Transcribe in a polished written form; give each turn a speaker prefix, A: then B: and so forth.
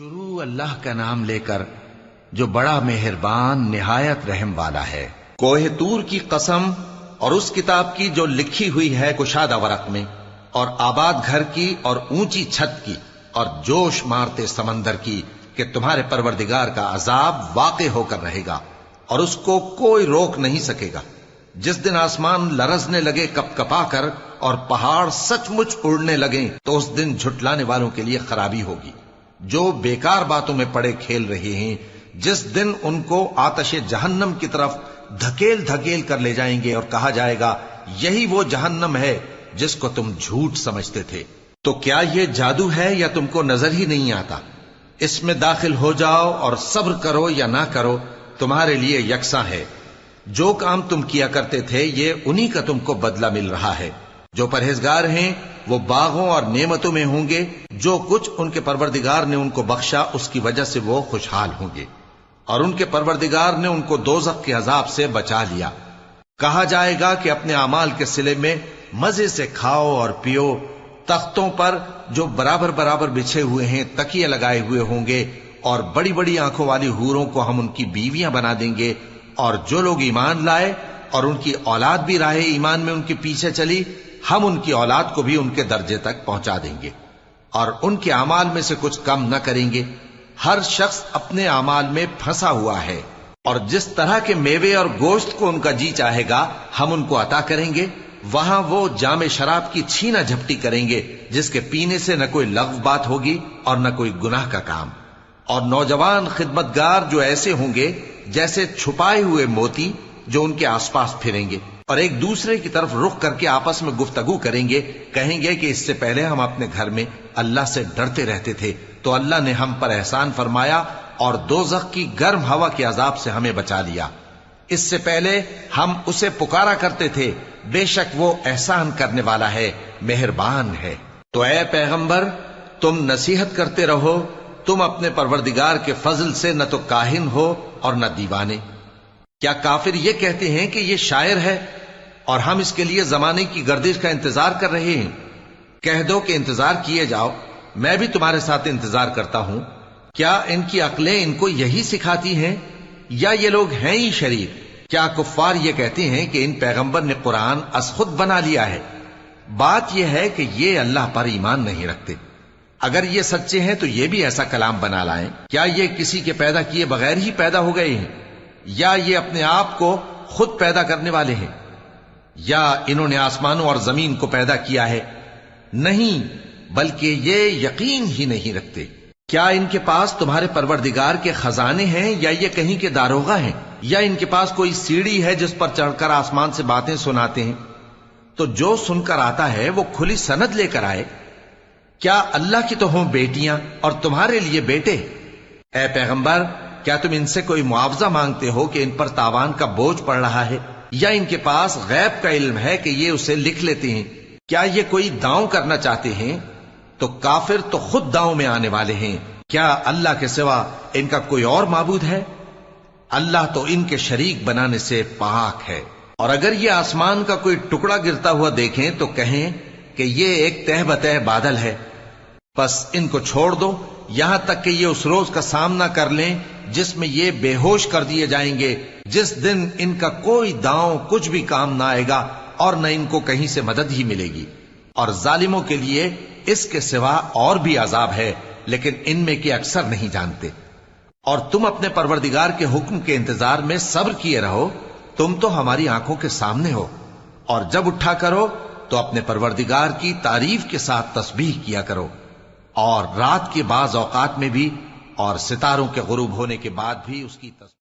A: شروع اللہ کا نام لے کر جو بڑا مہربان نہایت رحم والا ہے۔ کوہ طور کی قسم اور اس کتاب کی جو لکھی ہوئی ہے کشادہ ورق میں، اور آباد گھر کی اور اونچی چھت کی، اور جوش مارتے سمندر کی، کہ تمہارے پروردگار کا عذاب واقع ہو کر رہے گا اور اس کو کوئی روک نہیں سکے گا۔ جس دن آسمان لرزنے لگے کپ کپا کر اور پہاڑ سچ مچ اڑنے لگیں تو اس دن جھٹلانے والوں کے لیے خرابی ہوگی جو بیکار باتوں میں پڑے کھیل رہے ہیں۔ جس دن ان کو آتش جہنم کی طرف دھکیل دھکیل کر لے جائیں گے اور کہا جائے گا یہی وہ جہنم ہے جس کو تم جھوٹ سمجھتے تھے۔ تو کیا یہ جادو ہے یا تم کو نظر ہی نہیں آتا؟ اس میں داخل ہو جاؤ اور صبر کرو یا نہ کرو تمہارے لیے یکساں ہے۔ جو کام تم کیا کرتے تھے یہ انہی کا تم کو بدلہ مل رہا ہے۔ جو پرہیزگار ہیں وہ باغوں اور نعمتوں میں ہوں گے، جو کچھ ان کے پروردگار نے ان کو بخشا اس کی وجہ سے وہ خوشحال ہوں گے، اور ان کے پروردگار نے ان کو دوزخ کے عذاب سے بچا لیا۔ کہا جائے گا کہ اپنے اعمال کے صلے میں مزے سے کھاؤ اور پیو، تختوں پر جو برابر برابر بچھے ہوئے ہیں تکیے لگائے ہوئے ہوں گے، اور بڑی بڑی آنکھوں والی حوروں کو ہم ان کی بیویاں بنا دیں گے۔ اور جو لوگ ایمان لائے اور ان کی اولاد بھی راہ ایمان میں ان کے پیچھے چلی، ہم ان کی اولاد کو بھی ان کے درجے تک پہنچا دیں گے اور ان کے اعمال میں سے کچھ کم نہ کریں گے۔ ہر شخص اپنے اعمال میں پھنسا ہوا ہے، اور جس طرح کے میوے اور گوشت کو ان کا جی چاہے گا ہم ان کو عطا کریں گے۔ وہاں وہ جام شراب کی چھینا جھپٹی کریں گے جس کے پینے سے نہ کوئی لغو بات ہوگی اور نہ کوئی گناہ کا کام۔ اور نوجوان خدمتگار جو ایسے ہوں گے جیسے چھپائے ہوئے موتی جو ان کے آس پاس پھریں گے، اور ایک دوسرے کی طرف رخ کر کے آپس میں گفتگو کریں گے، کہیں گے کہ اس سے پہلے ہم اپنے گھر میں اللہ سے ڈرتے رہتے تھے تو اللہ نے ہم پر احسان فرمایا اور دوزخ کی گرم ہوا کے عذاب سے ہمیں بچا لیا۔ اس سے پہلے ہم اسے پکارا کرتے تھے، بے شک وہ احسان کرنے والا ہے، مہربان ہے۔ تو اے پیغمبر تم نصیحت کرتے رہو، تم اپنے پروردگار کے فضل سے نہ تو کاہن ہو اور نہ دیوانے۔ کیا کافر یہ کہتے ہیں کہ یہ شاعر ہے اور ہم اس کے لیے زمانے کی گردش کا انتظار کر رہے ہیں؟ کہہ دو کہ انتظار کیے جاؤ، میں بھی تمہارے ساتھ انتظار کرتا ہوں۔ کیا ان کی عقلیں ان کو یہی سکھاتی ہیں یا یہ لوگ ہیں ہی شریر؟ کیا کفار یہ کہتے ہیں کہ ان پیغمبر نے قرآن از خود بنا لیا ہے؟ بات یہ ہے کہ یہ اللہ پر ایمان نہیں رکھتے۔ اگر یہ سچے ہیں تو یہ بھی ایسا کلام بنا لائیں۔ کیا یہ کسی کے پیدا کیے بغیر ہی پیدا ہو گئے ہیں، یا یہ اپنے آپ کو خود پیدا کرنے والے ہیں، یا انہوں نے آسمانوں اور زمین کو پیدا کیا ہے؟ نہیں، بلکہ یہ یقین ہی نہیں رکھتے۔ کیا ان کے پاس تمہارے پروردگار کے خزانے ہیں یا یہ کہیں کے داروغہ ہیں، یا ان کے پاس کوئی سیڑھی ہے جس پر چڑھ کر آسمان سے باتیں سناتے ہیں؟ تو جو سن کر آتا ہے وہ کھلی سند لے کر آئے۔ کیا اللہ کی تو ہوں بیٹیاں اور تمہارے لیے بیٹے؟ اے پیغمبر کیا تم ان سے کوئی معاوضہ مانگتے ہو کہ ان پر تاوان کا بوجھ پڑ رہا ہے، یا ان کے پاس غیب کا علم ہے کہ یہ اسے لکھ لیتے ہیں؟ کیا یہ کوئی داؤں کرنا چاہتے ہیں؟ تو کافر تو خود داؤں میں آنے والے ہیں۔ کیا اللہ کے سوا ان کا کوئی اور معبود ہے؟ اللہ تو ان کے شریک بنانے سے پاک ہے۔ اور اگر یہ آسمان کا کوئی ٹکڑا گرتا ہوا دیکھیں تو کہیں کہ یہ ایک تہ بتہ بادل ہے، پس ان کو چھوڑ دو یہاں تک کہ یہ اس روز کا سامنا کر لیں جس میں یہ بے ہوش کر دیے جائیں گے، جس دن ان کا کوئی داؤں کچھ بھی کام نہ آئے گا اور نہ ان کو کہیں سے مدد ہی ملے گی۔ اور ظالموں کے لیے اس کے سوا اور بھی عذاب ہے، لیکن ان میں کے اکثر نہیں جانتے۔ اور تم اپنے پروردگار کے حکم کے انتظار میں صبر کیے رہو، تم تو ہماری آنکھوں کے سامنے ہو۔ اور جب اٹھا کرو تو اپنے پروردگار کی تعریف کے ساتھ تسبیح کیا کرو، اور رات کے بعض اوقات میں بھی اور ستاروں کے غروب ہونے کے بعد بھی اس کی تسبیح